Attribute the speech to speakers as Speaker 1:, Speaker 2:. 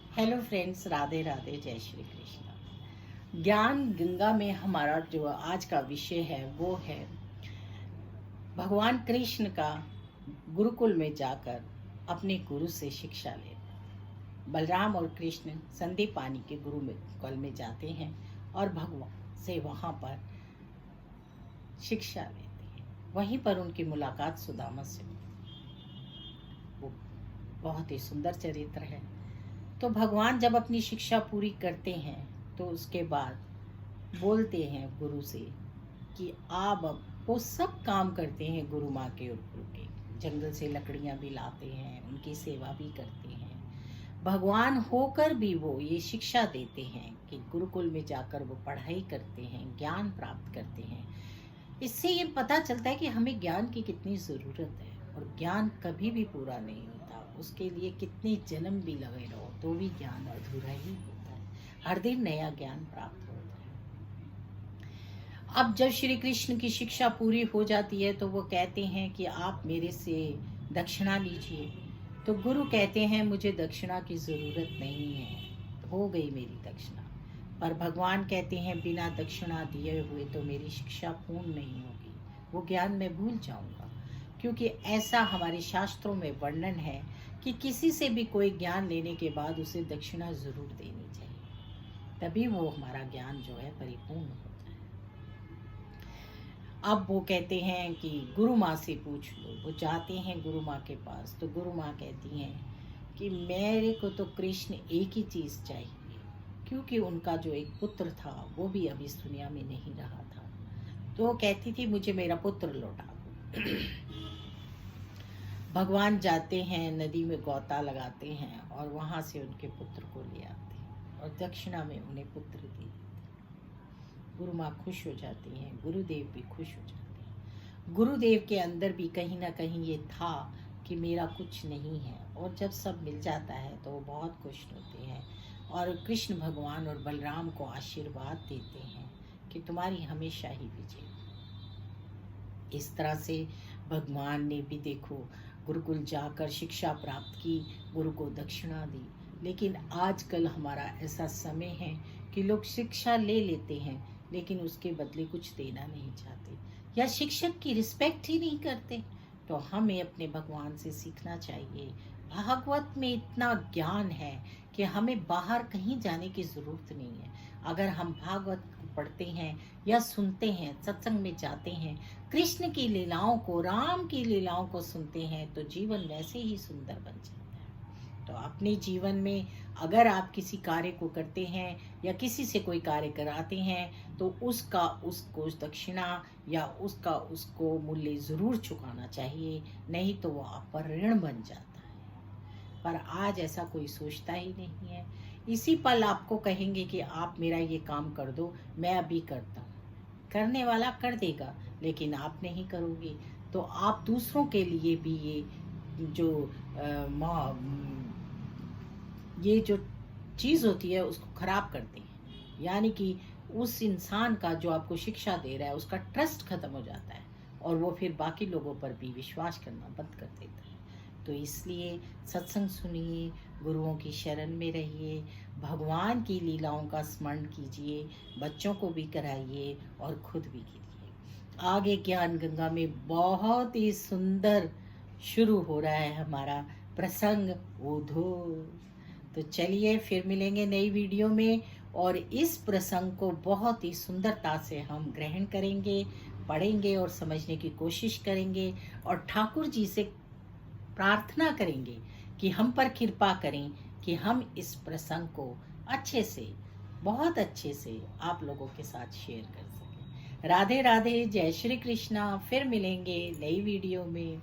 Speaker 1: Hello friends, Radhe Radhe, जय श्री कृष्ण। ज्ञान गंगा में हमारा जो आज का विषय है वो है भगवान कृष्ण का गुरुकुल में जाकर अपने गुरु से शिक्षा लेना। बलराम और कृष्ण संदीपानी के गुरुकुल में जाते हैं और भगवान से वहाँ पर शिक्षा लेते हैं। वहीं पर उनकी मुलाकात सुदामा से होती है। वो बहुत ही सुंदर चरित्र है। तो भगवान जब अपनी शिक्षा पूरी करते हैं तो उसके बाद बोलते हैं गुरु से कि आप अब वो सब काम करते हैं गुरु माँ के ऊपर के, जंगल से लकड़ियाँ भी लाते हैं, उनकी सेवा भी करते हैं। भगवान होकर भी वो ये शिक्षा देते हैं कि गुरुकुल में जाकर वो पढ़ाई करते हैं, ज्ञान प्राप्त करते हैं। इससे ये पता चलता है कि हमें ज्ञान की कितनी ज़रूरत है और ज्ञान कभी भी पूरा नहीं होता। उसके लिए कितने जन्म भी लगे रहो तो भी ज्ञान अधूरा ही होता है। हर दिन नया ज्ञान प्राप्त होता है। अब जब श्री कृष्ण की शिक्षा पूरी हो जाती है तो वो कहते हैं कि आप मेरे से दक्षिणा लीजिए। तो गुरु कहते हैं मुझे दक्षिणा की ज़रूरत नहीं है, हो गई मेरी दक्षिणा। पर भगवान कहते हैं बिना दक्षिणा दिए हुए तो मेरी शिक्षा पूर्ण नहीं होगी, वो ज्ञान मैं भूल जाऊंगा। क्योंकि ऐसा हमारे शास्त्रों में वर्णन है कि किसी से भी कोई ज्ञान लेने के बाद उसे दक्षिणा ज़रूर देनी चाहिए, तभी वो हमारा ज्ञान जो है परिपूर्ण होता है। अब वो कहते हैं कि गुरु माँ से पूछ लो। वो जाते हैं गुरु माँ के पास तो गुरु माँ कहती हैं कि मेरे को तो कृष्ण एक ही चीज़ चाहिए, क्योंकि उनका जो एक पुत्र था वो भी अभी इस दुनिया में नहीं रहा था। तो वो कहती थी मुझे मेरा पुत्र लौटा दो। भगवान जाते हैं, नदी में गोता लगाते हैं और वहाँ से उनके पुत्र को ले आते हैं और दक्षिणा में उन्हें पुत्र दे देते हैं। गुरु माँ खुश हो जाती हैं, गुरुदेव भी खुश हो जाते हैं। गुरुदेव के अंदर भी कहीं ना कहीं ये था कि मेरा कुछ नहीं है, और जब सब मिल जाता है तो वो बहुत खुश होते हैं और कृष्ण भगवान और बलराम को आशीर्वाद देते हैं कि तुम्हारी हमेशा ही विजय। इस तरह से भगवान ने भी देखो गुरुकुल जाकर शिक्षा प्राप्त की, गुरु को दक्षिणा दी। लेकिन आजकल हमारा ऐसा समय है कि लोग शिक्षा ले लेते हैं लेकिन उसके बदले कुछ देना नहीं चाहते या शिक्षक की रिस्पेक्ट ही नहीं करते। तो हमें अपने भगवान से सीखना चाहिए। भागवत में इतना ज्ञान है कि हमें बाहर कहीं जाने की ज़रूरत नहीं है। अगर हम भागवत पढ़ते हैं या सुनते हैं, सत्संग में जाते हैं, कृष्ण की लीलाओं को, राम की लीलाओं को सुनते हैं तो जीवन वैसे ही सुंदर बन जाता है। तो अपने जीवन में अगर आप किसी कार्य को करते हैं या किसी से कोई कार्य कराते हैं तो उसका उसको दक्षिणा या उसका उसको मूल्य ज़रूर चुकाना चाहिए, नहीं तो वो आप पर ऋण बन जाता है। पर आज ऐसा कोई सोचता ही नहीं है। इसी पल आपको कहेंगे कि आप मेरा ये काम कर दो, मैं अभी करता हूँ। करने वाला कर देगा लेकिन आप नहीं करोगे तो आप दूसरों के लिए भी जो ये जो चीज़ होती है उसको ख़राब करते हैं। यानी कि उस इंसान का जो आपको शिक्षा दे रहा है उसका ट्रस्ट ख़त्म हो जाता है और वो फिर बाकी लोगों पर भी विश्वास करना बंद कर देता है। तो इसलिए सत्संग सुनिए, गुरुओं की शरण में रहिए, भगवान की लीलाओं का स्मरण कीजिए, बच्चों को भी कराइए और खुद भी कीजिए। आगे ज्ञान गंगा में बहुत ही सुंदर शुरू हो रहा है हमारा प्रसंग ओधो। तो चलिए फिर मिलेंगे नई वीडियो में और इस प्रसंग को बहुत ही सुंदरता से हम ग्रहण करेंगे, पढ़ेंगे और समझने की कोशिश करेंगे और ठाकुर जी से प्रार्थना करेंगे कि हम पर कृपा करें कि हम इस प्रसंग को अच्छे से, बहुत अच्छे से आप लोगों के साथ शेयर कर सकें। राधे राधे, जय श्री कृष्णा। फिर मिलेंगे नई वीडियो में।